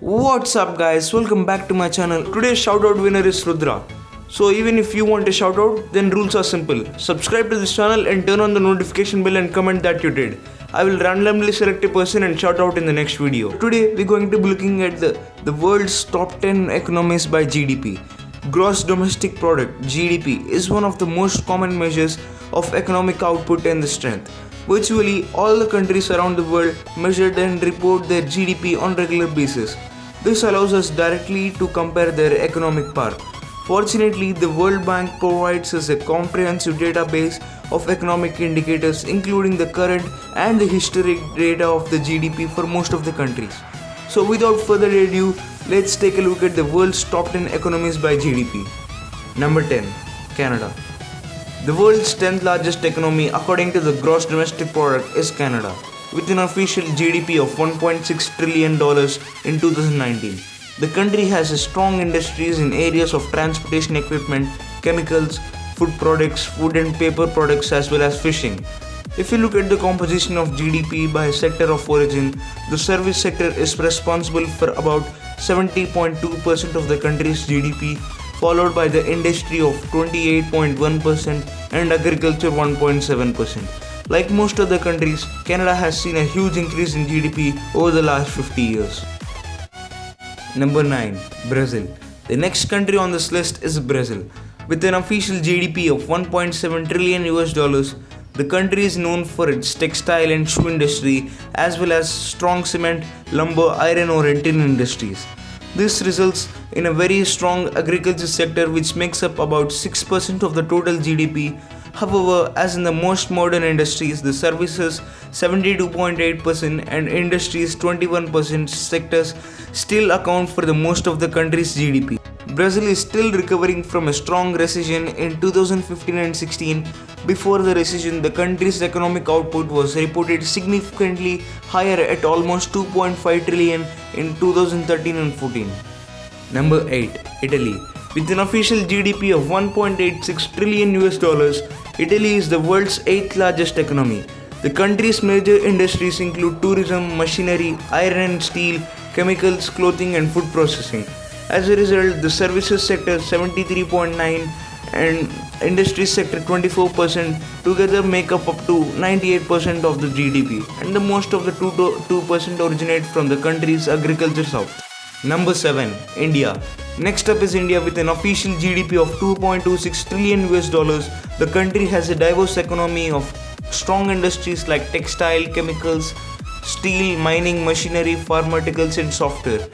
What's up guys, welcome back to my channel. Today's shoutout winner is Rudra. So even if you want a shoutout, then rules are simple. Subscribe to this channel and turn on the notification bell and comment that you did. I will randomly select a person and shout out in the next video. Today we're going to be looking at the world's top 10 economies by GDP. Gross Domestic Product (GDP) is one of the most common measures of economic output and the strength. Virtually all the countries around the world measure and report their GDP on regular basis. This allows us directly to compare their economic power. Fortunately, the World Bank provides us a comprehensive database of economic indicators including the current and the historic data of the GDP for most of the countries. So without further ado, let's take a look at the world's top 10 economies by GDP. Number 10. Canada. The world's 10th largest economy according to the gross domestic product is Canada, with an official GDP of $1.6 trillion in 2019. The country has strong industries in areas of transportation equipment, chemicals, food products, food and paper products as well as fishing. If you look at the composition of GDP by sector of origin, the service sector is responsible for about 70.2% of the country's GDP, followed by the industry of 28.1% and agriculture 1.7%. Like most other countries, Canada has seen a huge increase in GDP over the last 50 years. Number 9. Brazil. The next country on this list is Brazil. With an official GDP of $1.7 trillion, the country is known for its textile and shoe industry as well as strong cement, lumber, iron ore and tin industries. This results in a very strong agriculture sector which makes up about 6% of the total GDP. However, as in the most modern industries, the services 72.8% and industries 21% sectors still account for the most of the country's GDP. Brazil is still recovering from a strong recession in 2015 and 16. Before the recession, the country's economic output was reported significantly higher at almost 2.5 trillion in 2013 and 14. Number 8. Italy. With an official GDP of $1.86 trillion, Italy is the world's 8th largest economy. The country's major industries include tourism, machinery, iron and steel, chemicals, clothing and food processing. As a result, the services sector 73.9% and industry sector 24% together make up to 98% of the GDP, and the most of the 2% originate from the country's agriculture south. Number 7. India. Next up is India with an official GDP of $2.26 trillion. The country has a diverse economy of strong industries like textile, chemicals, steel, mining, machinery, pharmaceuticals and software.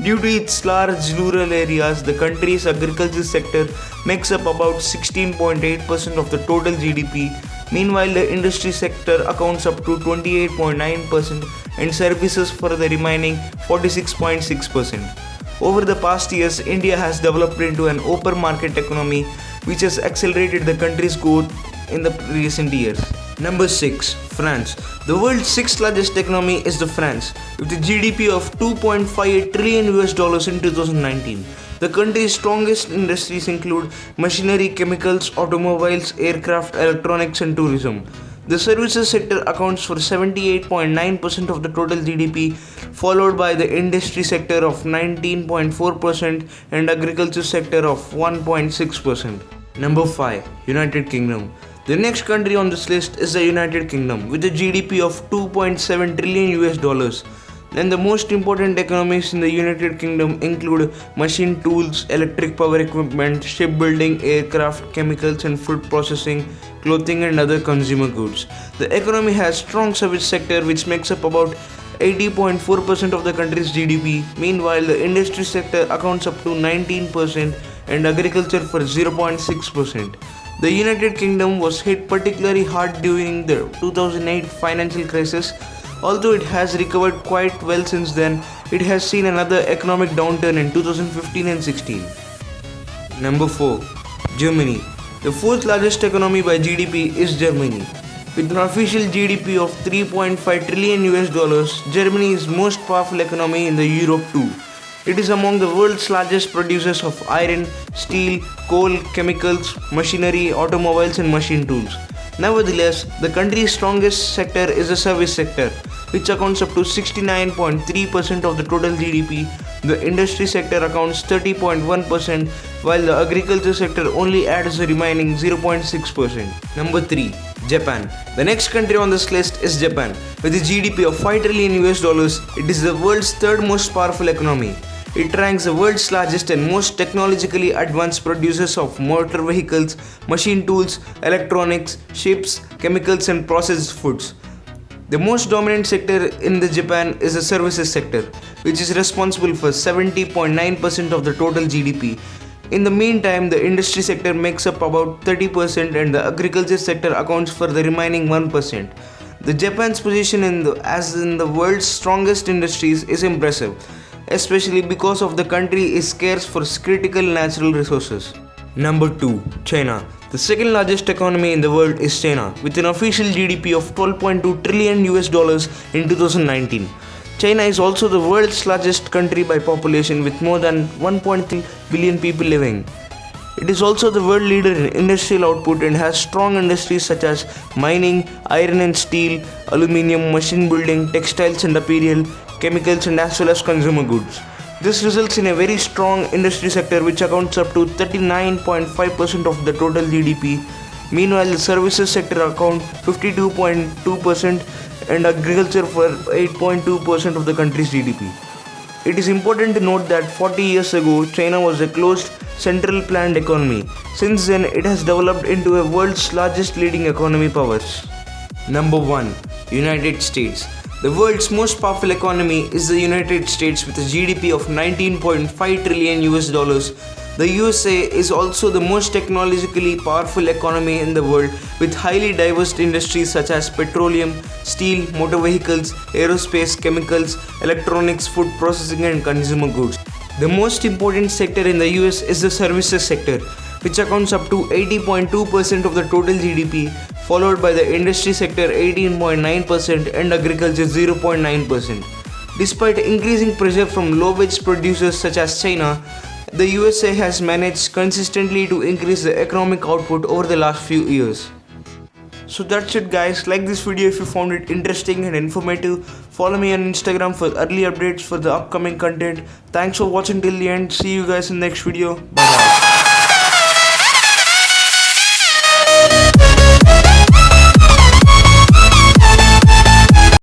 Due to its large rural areas, the country's agriculture sector makes up about 16.8% of the total GDP. Meanwhile, the industry sector accounts up to 28.9% and services for the remaining 46.6%. Over the past years, India has developed into an open market economy which has accelerated the country's growth in the recent years. Number 6. France. The world's 6th largest economy is the France, with a GDP of $2.58 trillion in 2019. The country's strongest industries include machinery, chemicals, automobiles, aircraft, electronics and tourism. The services sector accounts for 78.9% of the total GDP, followed by the industry sector of 19.4% and agriculture sector of 1.6%. Number 5. United Kingdom. The next country on this list is the United Kingdom with a GDP of $2.7 trillion. Then the most important economies in the United Kingdom include machine tools, electric power equipment, shipbuilding, aircraft, chemicals and food processing, clothing and other consumer goods. The economy has strong service sector which makes up about 80.4% of the country's GDP. Meanwhile, the industry sector accounts up to 19% and agriculture for 0.6%. The United Kingdom was hit particularly hard during the 2008 financial crisis. Although it has recovered quite well since then, it has seen another economic downturn in 2015 and 16. Number 4. Germany. The 4th largest economy by GDP is Germany. With an official GDP of $3.5 trillion, Germany is most powerful economy in the Europe too. It is among the world's largest producers of iron, steel, coal, chemicals, machinery, automobiles and machine tools. Nevertheless, the country's strongest sector is the service sector, which accounts up to 69.3% of the total GDP, The industry sector accounts 30.1%, while the agriculture sector only adds the remaining 0.6%. Number 3. Japan. The next country on this list is Japan. With a GDP of 5 trillion US dollars, it is the world's third most powerful economy. It ranks the world's largest and most technologically advanced producers of motor vehicles, machine tools, electronics, ships, chemicals and processed foods. The most dominant sector in the Japan is the services sector, which is responsible for 70.9% of the total GDP. In the meantime, the industry sector makes up about 30% and the agriculture sector accounts for the remaining 1%. The Japan's position as the world's strongest industries is impressive, especially because of the country is scarce for critical natural resources. Number 2. China. The second largest economy in the world is China, with an official GDP of 12.2 trillion US dollars in 2019. China is also the world's largest country by population with more than 1.3 billion people living. It is also the world leader in industrial output and has strong industries such as mining, iron and steel, aluminium, machine building, textiles and apparel, chemicals and as well as consumer goods. This results in a very strong industry sector which accounts up to 39.5% of the total GDP. Meanwhile, the services sector account 52.2% and agriculture for 8.2% of the country's GDP. It is important to note that 40 years ago, China was a closed, central planned economy. Since then, it has developed into a world's largest leading economy powers. Number 1. United States. The world's most powerful economy is the United States with a GDP of 19.5 trillion US dollars. The USA is also the most technologically powerful economy in the world with highly diverse industries such as petroleum, steel, motor vehicles, aerospace, chemicals, electronics, food processing and consumer goods. The most important sector in the US is the services sector, which accounts up to 80.2% of the total GDP, followed by the industry sector 18.9% and agriculture 0.9%. Despite increasing pressure from low-wage producers such as China, the USA has managed consistently to increase the economic output over the last few years. So that's it guys, like this video if you found it interesting and informative. Follow me on Instagram for early updates for the upcoming content. Thanks for watching till the end. See you guys in the next video. Bye bye.